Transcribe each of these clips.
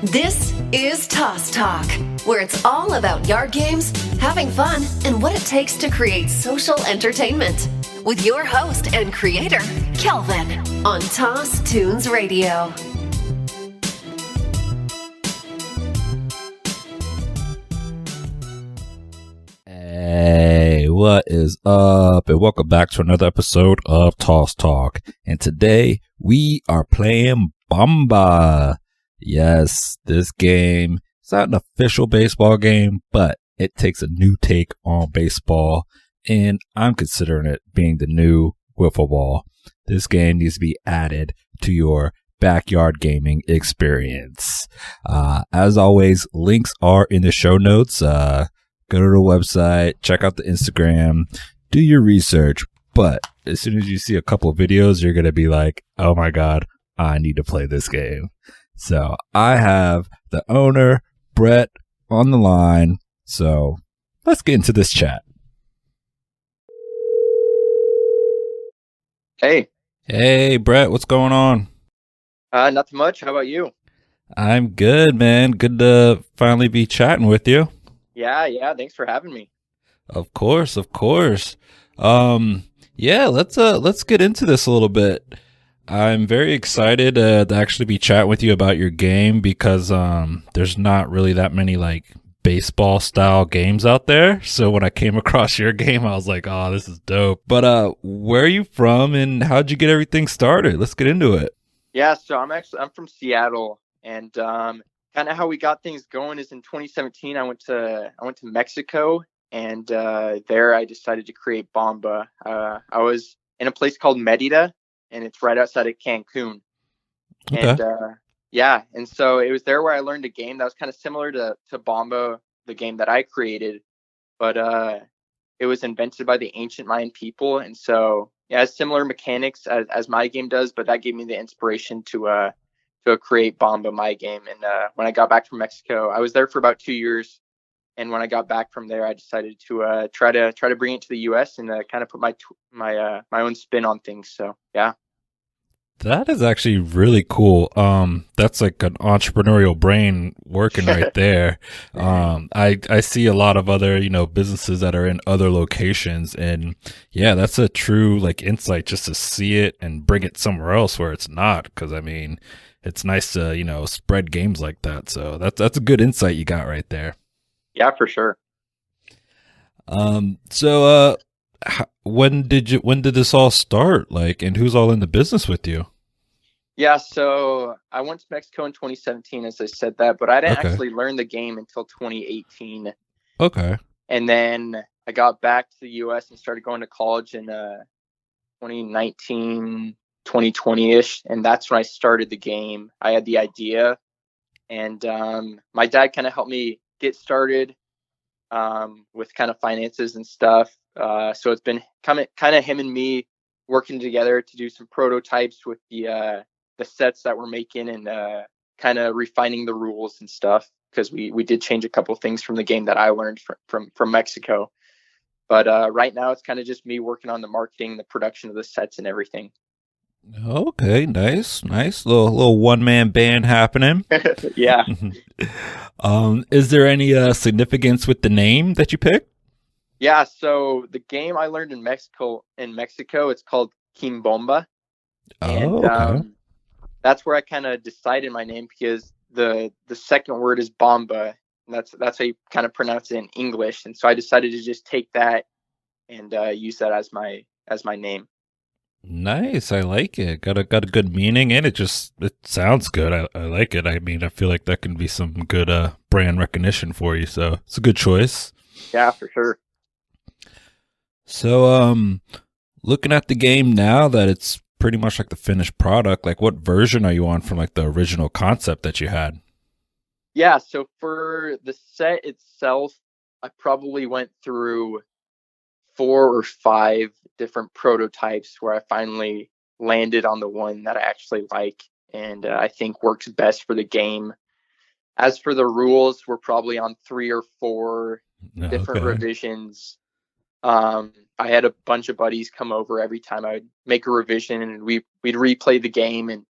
This is Toss Talk, where it's all about yard games, having fun, and what it takes to create social entertainment. With your host and creator, Kelvin, on Toss Tunes Radio. Hey, what is up? And welcome back to another episode of Toss Talk. And today we are playing Bomba. Yes, this game is not an official baseball game, but it takes a new take on baseball. And I'm considering it being the new wiffle ball. This game needs to be added to your backyard gaming experience. As always, links are in the show notes. Go to the website, check out the Instagram, do your research. But as soon as you see a couple of videos, you're going to be like, oh my God, I need to play this game. So I have the owner, Brett, on the line. So let's get into this chat. Hey. Hey, Brett, what's going on? Nothing much. How about you? I'm good, man. Good to finally be chatting with you. Yeah. Thanks for having me. Of course. Yeah, let's get into this a little bit. I'm very excited to actually be chatting with you about your game because there's not really that many like baseball style games out there. So when I came across your game, I was like, oh, this is dope. But where are you from and how'd you get everything started? Let's get into it. Yeah, so I'm from Seattle, and kind of how we got things going is in 2017 I went to Mexico, and there I decided to create Bomba. I was in a place called Mérida, and it's right outside of Cancun. Okay. And and so it was there where I learned a game that was kind of similar to Bomba, the game that I created, but it was invented by the ancient Mayan people, and so it has similar mechanics as my game does, but that gave me the inspiration to create Bomba, my game. And when I got back from Mexico, I was there for about 2 years. And when I got back from there, I decided to try to bring it to the U.S. and kind of put my own spin on things. So yeah, that is actually really cool. That's like an entrepreneurial brain working right there. I see a lot of other, businesses that are in other locations, and yeah, that's a true like insight just to see it and bring it somewhere else where it's not. Because I mean, it's nice to spread games like that. So that's a good insight you got right there. Yeah, for sure. So when did this all start? Like, and who's all in the business with you? Yeah, so I went to Mexico in 2017, as I said that, but I didn't Okay. actually learn the game until 2018. Okay. And then I got back to the U.S. and started going to college in 2019, 2020-ish, and that's when I started the game. I had the idea, and my dad kind of helped me get started with kind of finances and stuff. So it's been kind of him and me working together to do some prototypes with the sets that we're making, and kind of refining the rules and stuff, because we did change a couple of things from the game that I learned from Mexico. But right now it's kind of just me working on the marketing, the production of the sets and everything. Okay, nice. Little one-man band happening. Yeah. Is there any significance with the name that you picked? Yeah, so the game I learned in Mexico, it's called Bomba. Oh, And okay. that's where I kind of decided my name, because the second word is Bomba, and that's how you kind of pronounce it in English. And so I decided to just take that and use that as my name. Nice. I like it. Got a good meaning, and it sounds good. I like it. I mean, I feel like that can be some good brand recognition for you. So it's a good choice. Yeah, for sure. So looking at the game now that it's pretty much like the finished product, like what version are you on from like the original concept that you had? Yeah, so for the set itself, I probably went through 4 or 5 different prototypes where I finally landed on the one that I actually like, and I think works best for the game. As for the rules, we're probably on 3 or 4 different Okay. revisions. I had a bunch of buddies come over every time I would make a revision, and we'd replay the game, and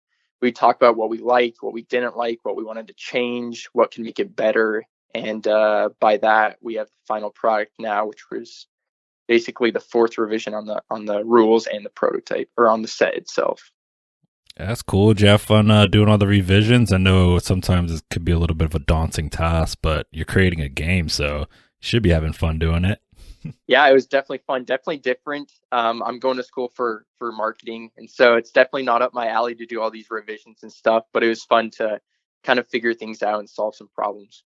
we talk about what we liked, what we didn't like, what we wanted to change, what can make it better. And by that, we have the final product now, which was basically the fourth revision on the rules and the prototype, or on the set itself. That's cool. Did you have fun doing all the revisions? I know sometimes it could be a little bit of a daunting task, but you're creating a game, so you should be having fun doing it. Yeah, it was definitely fun, definitely different. I'm going to school for marketing, and so it's definitely not up my alley to do all these revisions and stuff, but it was fun to kind of figure things out and solve some problems.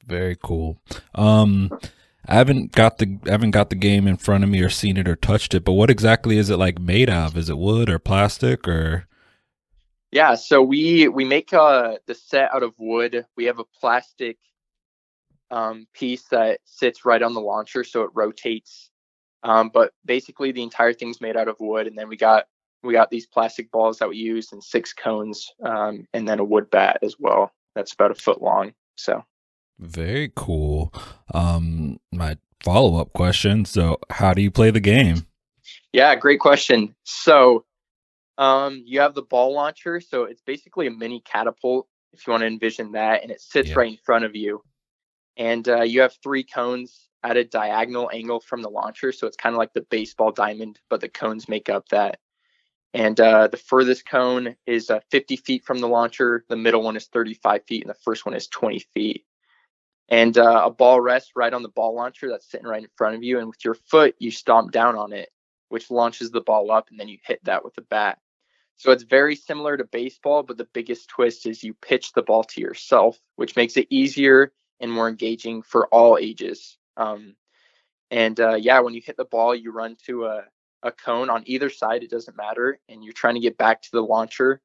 Very cool. I haven't got the game in front of me or seen it or touched it, but what exactly is it like made of? Is it wood or plastic or? Yeah, so we make the set out of wood. We have a plastic piece that sits right on the launcher, so it rotates. But basically, the entire thing's made out of wood, and then we got these plastic balls that we use and 6 cones, and then a wood bat as well. That's about 1 foot long. So Very cool. My follow-up question. So how do you play the game? yeah, great question. So you have the ball launcher, so it's basically a mini catapult, if you want to envision that, and it sits right in front of you. And you have 3 cones at a diagonal angle from the launcher, so it's kind of like the baseball diamond, but the cones make up that. And the furthest cone is 50 feet from the launcher, the middle one is 35 feet, and the first one is 20 feet. And a ball rests right on the ball launcher that's sitting right in front of you, and with your foot, you stomp down on it, which launches the ball up, and then you hit that with a bat. So it's very similar to baseball, but the biggest twist is you pitch the ball to yourself, which makes it easier and more engaging for all ages. When you hit the ball, you run to a cone on either side, it doesn't matter, and you're trying to get back to the launcher.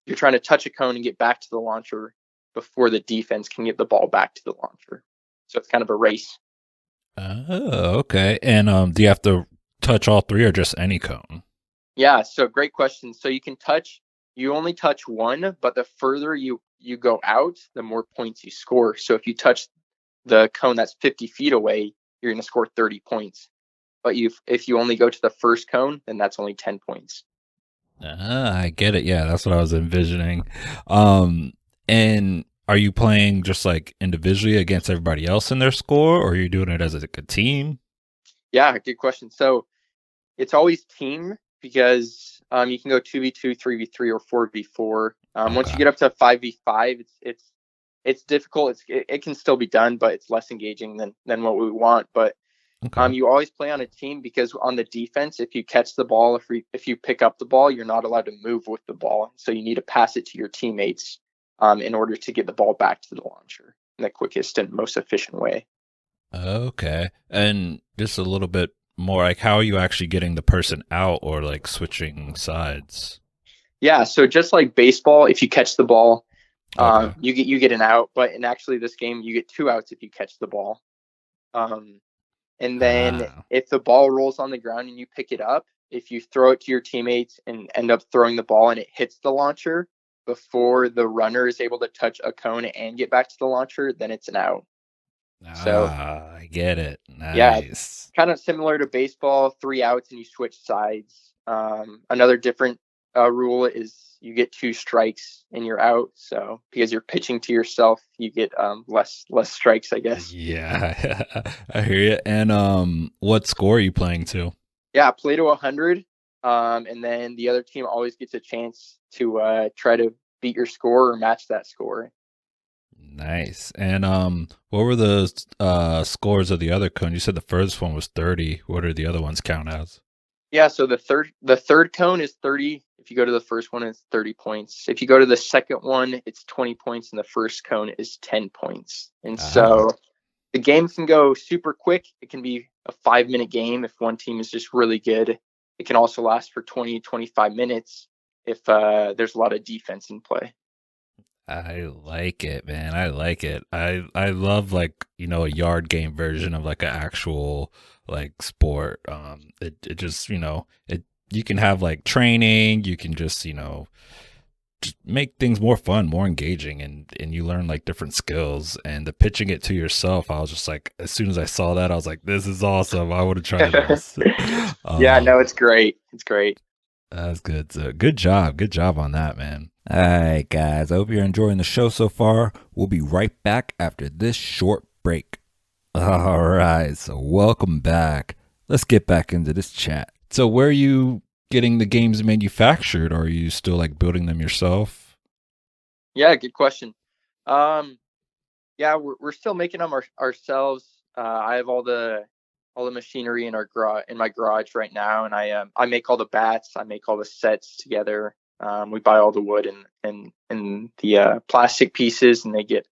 You're trying to touch a cone and get back to the launcher before the defense can get the ball back to the launcher. So it's kind of a race. Oh, okay. And do you have to touch all 3 or just any cone? Yeah, so great question. So you only touch one, but the further you go out, the more points you score. So if you touch the cone that's 50 feet away, you're going to score 30 points. But if you only go to the first cone, then that's only 10 points. I get it. Yeah, that's what I was envisioning. And are you playing just like individually against everybody else in their score, or are you doing it as a team? Yeah, good question. So it's always team, because you can go 2v2, 3v3, or 4v4. Once you get up to 5v5, it's difficult. It can still be done, but it's less engaging than what we want. But you always play on a team, because on the defense, if you catch the ball, if you pick up the ball, you're not allowed to move with the ball. So you need to pass it to your teammates in order to get the ball back to the launcher in the quickest and most efficient way. Okay. And just a little bit more, like, how are you actually getting the person out, or like switching sides? Yeah, so just like baseball, if you catch the ball, you get an out. But in actually this game, you get 2 outs if you catch the ball. And then if the ball rolls on the ground and you pick it up, if you throw it to your teammates and end up throwing the ball and it hits the launcher before the runner is able to touch a cone and get back to the launcher, then it's an out. So I get it. Nice. Yeah, kind of similar to baseball, 3 outs and you switch sides. Another different rule is you get 2 strikes and you're out. So because you're pitching to yourself, you get less strikes, I guess. Yeah, I hear you. And what score are you playing to? Yeah, play to 100. And then the other team always gets a chance to try to beat your score or match that score. Nice. And what were the scores of the other cone? You said the first one was 30. What are the other ones count as? Yeah, so the third cone is 30. If you go to the first one, it's 30 points. If you go to the second one, it's 20 points, and the first cone is 10 points. And so the game can go super quick. It can be a 5-minute game if one team is just really good. It can also last for 20, 25 minutes if there's a lot of defense in play. I like it, man. I like it. I love, like, a yard game version of like an actual like sport. It just, you can have like training, you can just, just make things more fun, more engaging, and you learn like different skills. And the pitching it to yourself, I was just like, as soon as I saw that, I was like, this is awesome. I want to try this. Yeah, no, it's great. It's great. That's good. So good job. Good job on that, man. All right, guys. I hope you're enjoying the show so far. We'll be right back after this short break. All right. So welcome back. Let's get back into this chat. So where are you getting the games manufactured? Or are you still like building them yourself? Yeah, good question. Yeah, we're still making them ourselves. I have all the machinery in my garage right now, and I make all the bats. I make all the sets together. We buy all the wood and the plastic pieces, and they get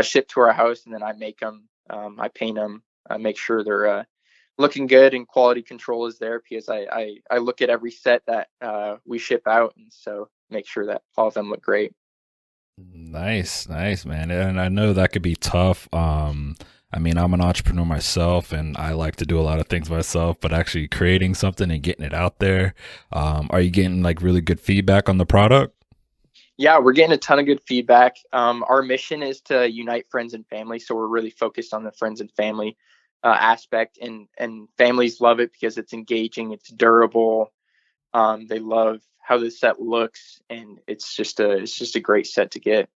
shipped to our house, and then I make them. I paint them. I make sure they're looking good, and quality control is there because I look at every set that we ship out, and so make sure that all of them look great. Nice, man. And I know that could be tough. I mean, I'm an entrepreneur myself and I like to do a lot of things myself, but actually creating something and getting it out there. Are you getting like really good feedback on the product? Yeah, we're getting a ton of good feedback. Our mission is to unite friends and family, so we're really focused on the friends and family aspect, and families love it because it's engaging, it's durable. They love how the set looks, and it's just a great set to get.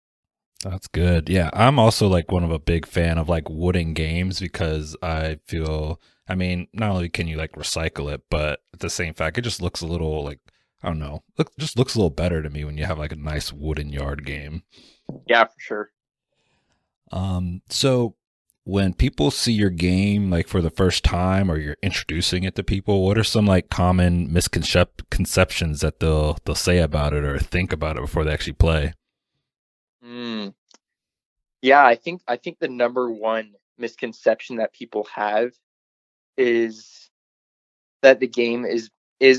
That's good. Yeah, I'm also like one of a big fan of like wooden games because I feel, I mean, not only can you like recycle it, but at the same fact, it just looks a little like, I don't know, just looks a little better to me when you have like a nice wooden yard game. Yeah, for sure. So when people see your game like for the first time or you're introducing it to people, what are some like common misconceptions that they'll say about it or think about it before they actually play? Yeah, I think the number one misconception that people have is that the game is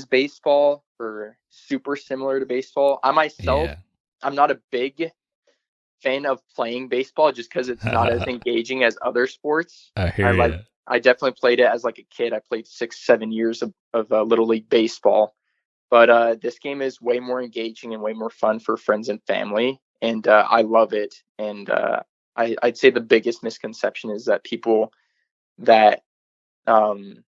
baseball or super similar to baseball. I myself, Yeah. I'm not a big fan of playing baseball just because it's not as engaging as other sports. I hear you. I definitely played it as like a kid. I played 6, 7 years of little league baseball, but this game is way more engaging and way more fun for friends and family, and I love it. And I'd say the biggest misconception is that that um,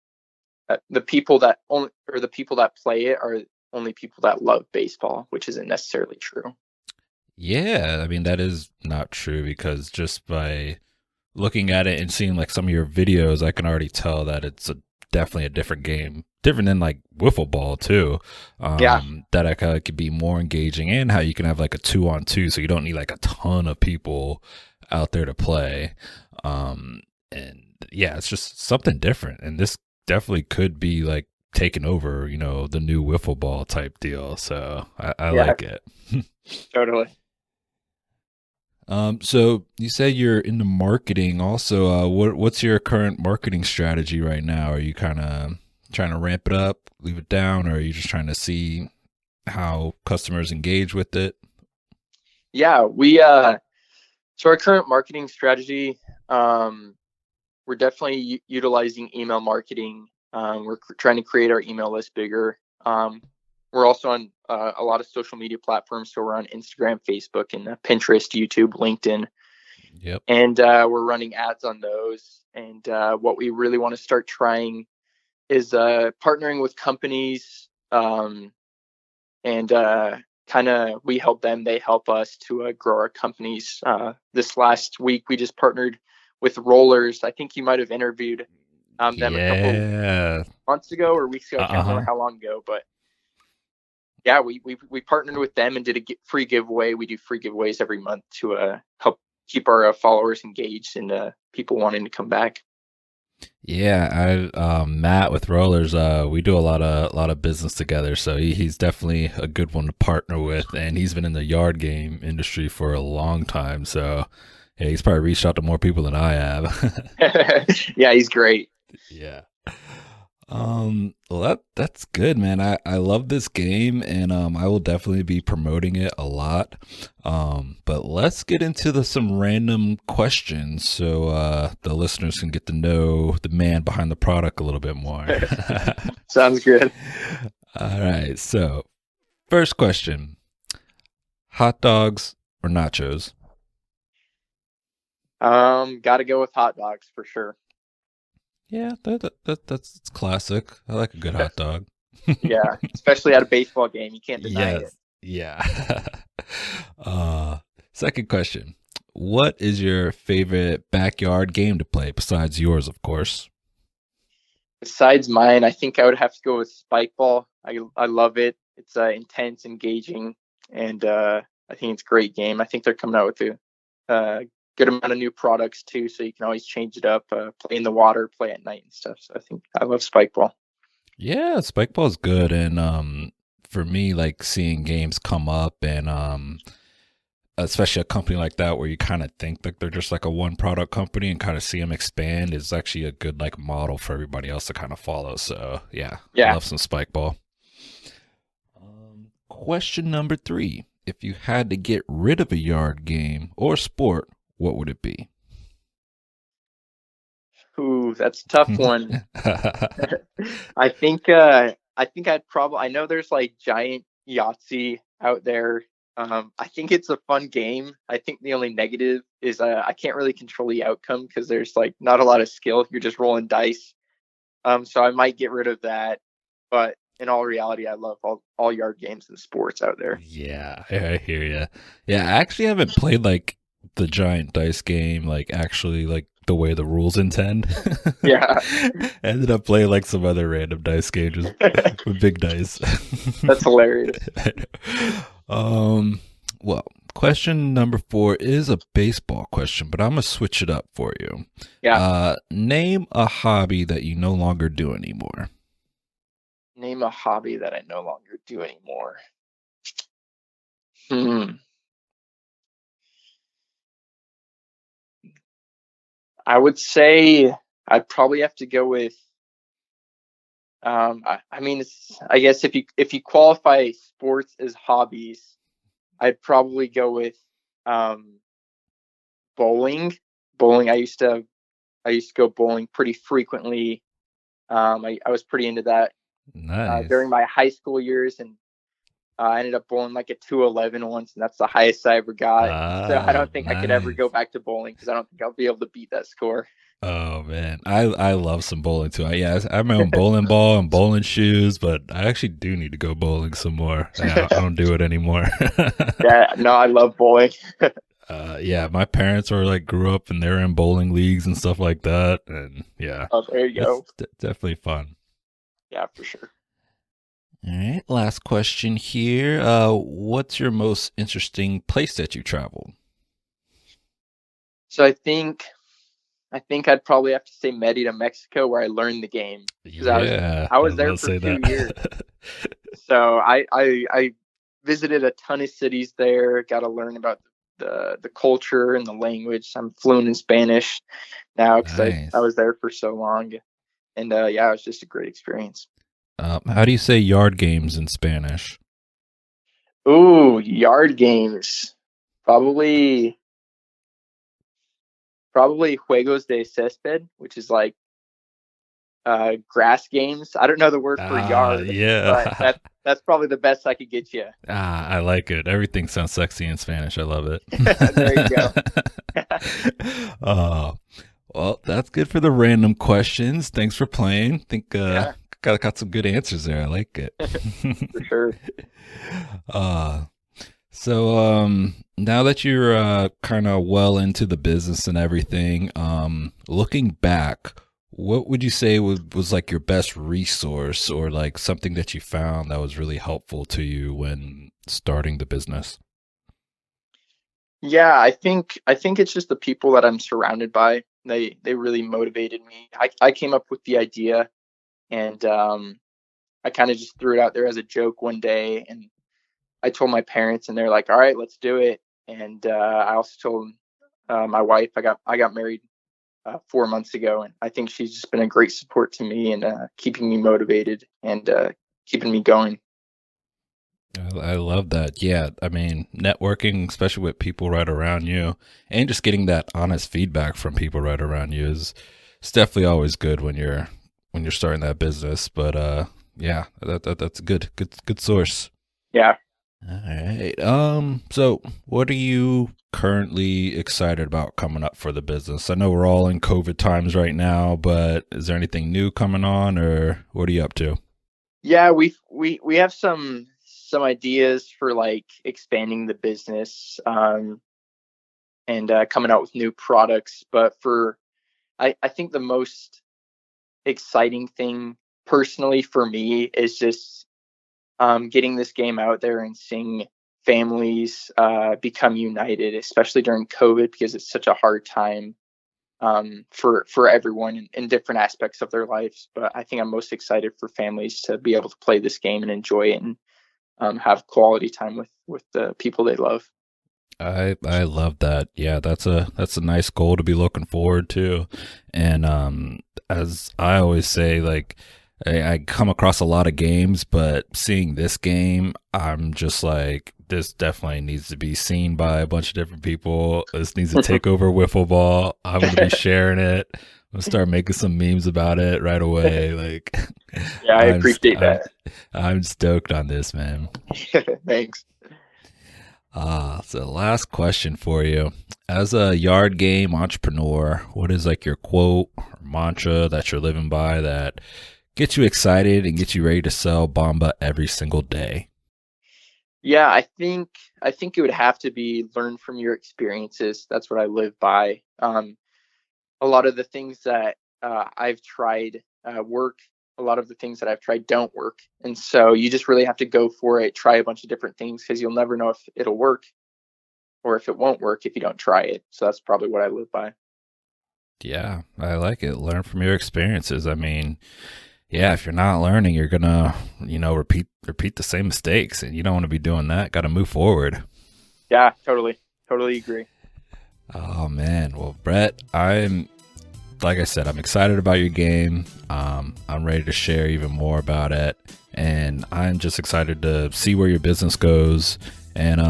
the people that only or the people that play it are only people that love baseball, which isn't necessarily true. Yeah, I mean that is not true because just by looking at it and seeing like some of your videos, I can already tell that it's definitely a different game, different than like wiffle ball too. Yeah, That I could be more engaging and how you can have like a 2-on-2, so you don't need like a ton of people out there to play. And yeah, it's just something different, and this definitely could be like taking over, the new wiffle ball type deal. So I yeah, like it. totally. So you said you're into marketing also. What's your current marketing strategy right now? Are you kind of trying to ramp it up, leave it down, or are you just trying to see how customers engage with it? Yeah, we so our current marketing strategy, we're definitely utilizing email marketing. We're trying to create our email list bigger. We're also on a lot of social media platforms. So we're on Instagram, Facebook, and Pinterest, YouTube, LinkedIn. Yep. And we're running ads on those. And what we really want to start trying is partnering with companies, and kind of we help them, they help us to grow our companies. This last week, we just partnered with Rollers. I think you might have interviewed them a couple Yeah. months ago or weeks ago. I can't remember Uh-huh. how long ago, but yeah, we partnered with them and did a free giveaway. We do free giveaways every month to help keep our followers engaged and people wanting to come back. Yeah, I Matt with Rollers, we do a lot of business together, so he's definitely a good one to partner with, and he's been in the yard game industry for a long time, so yeah, he's probably reached out to more people than I have. Yeah, he's great. Yeah. Well, that's good, man. I love this game, and I will definitely be promoting it a lot. But let's get into some random questions so the listeners can get to know the man behind the product a little bit more. Sounds good. All right. So, first question: hot dogs or nachos? Got to go with hot dogs for sure. Yeah, that's classic. I like a good hot dog. Yeah, especially at a baseball game, you can't deny it. Yes. Yeah. uh, Second question. What is your favorite backyard game to play besides yours, of course? Besides mine, I think I would have to go with Spike Ball. I love it. It's intense, engaging, and I think it's a great game. I think they're coming out with a good amount of new products too, so you can always change it up, play in the water, play at night and stuff. So I think I love Spike Ball. Yeah, spike ball is good, and for me, like seeing games come up, and especially a company like that where you kind of think that they're just like a one product company and kind of see them expand is actually a good like model for everybody else to kind of follow. So yeah, I Yeah. love some spike ball. Question number 3: If you had to get rid of a yard game or sport, what would it be? Ooh, that's a tough one. I think I'd probably I know there's like giant Yahtzee out there. I think it's a fun game. I think the only negative is I can't really control the outcome because there's like not a lot of skill. You're just rolling dice. So I might get rid of that. But in all reality, I love all yard games and sports out there. Yeah, I hear you. Yeah, I actually haven't played like the giant dice game, like actually like the way the rules intend. Yeah. I ended up playing like some other random dice games with big dice. That's hilarious. um, well, question number 4 is a baseball question, but I'm gonna switch it up for you. Yeah. Name a hobby that you no longer do anymore. Name a hobby that I no longer do anymore. Hmm. I would say I'd probably have to go with. I mean, I guess if you qualify sports as hobbies, I'd probably go with um, bowling. Bowling. I used to go bowling pretty frequently. I was pretty into that during Nice. my high school years, and I ended up bowling like a 211 once, and that's the highest I ever got. So I Ah, don't think I could ever go nice. back to bowling because I don't think I'll be able to beat that score. Oh man, I love some bowling too. I have my own bowling ball and bowling shoes, but I actually do need to go bowling some more. I don't do it anymore. Yeah, no, I love bowling. Yeah, my parents were like grew up and they're in bowling leagues and stuff like that, and yeah, Oh, there you it's go. definitely fun. Yeah, for sure. All right, last question here. What's your most interesting place that you traveled? So I think I'd probably have to say Merida, Mexico, where I learned the game because Yeah, I I was was about there to for say 2 years. that. So I visited a ton of cities there. Got to learn about the culture and the language. I'm fluent in Spanish now because I Nice. was there for so long. And yeah, it was just a great experience. How do you say yard games in Spanish? Ooh, yard games. Probably probably juegos de césped, which is like grass games. I don't know the word for Ah, yard, but yeah. that's probably the best I could get you. Ah, I like it. Everything sounds sexy in Spanish. I love it. There you go. uh, well, that's good for the random questions. Thanks for playing. Think Yeah, got some good answers there. I like it. for sure. uh now that you're kind of well into the business and everything, looking back, what would you say was like your best resource or like something that you found that was really helpful to you when starting the business? Yeah, I think it's just the people that I'm surrounded by. They really motivated me. I came up with the idea, and I kind of just threw it out there as a joke one day, and I told my parents, and they're like, "All right, let's do it." And I also told my wife. I got married 4 months ago, and I think she's just been a great support to me and keeping me motivated and keeping me going. I love that. Yeah, I mean, networking, especially with people right around you, and just getting that honest feedback from people right around you is it's definitely always good when you're starting that business. But yeah, that's a good source. Yeah. All right. So what are you currently excited about coming up for the business? I know we're all in COVID times right now, but is there anything new coming on, or what are you up to? Yeah, we have some ideas for like expanding the business, and coming out with new products. But I think the most exciting thing personally for me is just getting this game out there and seeing families become united, especially during COVID, because it's such a hard time for everyone in different aspects of their lives. But I think I'm most excited for families to be able to play this game and enjoy it, and have quality time with the people they love. I love that. Yeah, that's a nice goal to be looking forward to. And as I always say, like I come across a lot of games, but seeing this game, I'm just like, this definitely needs to be seen by a bunch of different people. This needs to take over wiffle ball. I'm gonna be sharing it. I'm gonna start making some memes about it right away. Like, Yeah, I appreciate that. I'm stoked on this, man. Thanks. So last question for you. As a yard game entrepreneur, what is like your quote or mantra that you're living by that gets you excited and gets you ready to sell Bomba every single day? Yeah, I think it would have to be learn from your experiences. That's what I live by. A lot of the things that I've tried work. A lot of the things that I've tried don't work, and so you just really have to go for it. Try a bunch of different things, because you'll never know if it'll work or if it won't work if you don't try it. So that's probably what I live by. Yeah, I like it. Learn from your experiences. I mean, yeah, if you're not learning, you're gonna, repeat the same mistakes, and you don't want to be doing that. Got to move forward. Yeah, totally agree. Oh man, well, Brett, like I said, I'm excited about your game. I'm ready to share even more about it, and I'm just excited to see where your business goes. And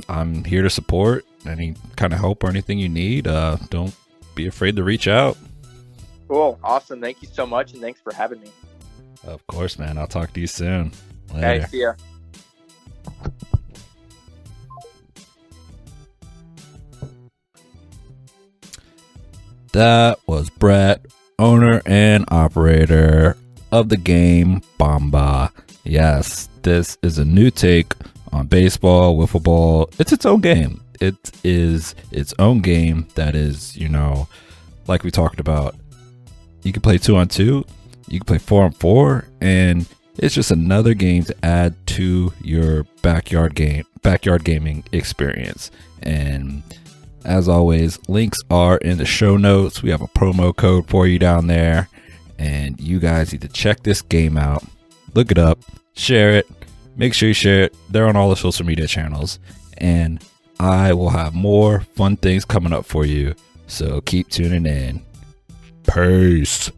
I'm here to support any kind of help or anything you need. Don't be afraid to reach out. Cool, awesome. Thank you so much, and thanks for having me. Of course, man. I'll talk to you soon. Later. Okay, see ya. That was Brett, owner and operator of the game Bomba. Yes, this is a new take on baseball, wiffle ball. It's its own game. It is its own game that is, like we talked about. You can play 2-on-2, you can play 4-on-4, and it's just another game to add to your backyard gaming experience. And as always, links are in the show notes. We have a promo code for you down there, and you guys need to check this game out. Look it up, share it, make sure you share it. They're on all the social media channels, and I will have more fun things coming up for you, so keep tuning in. Peace.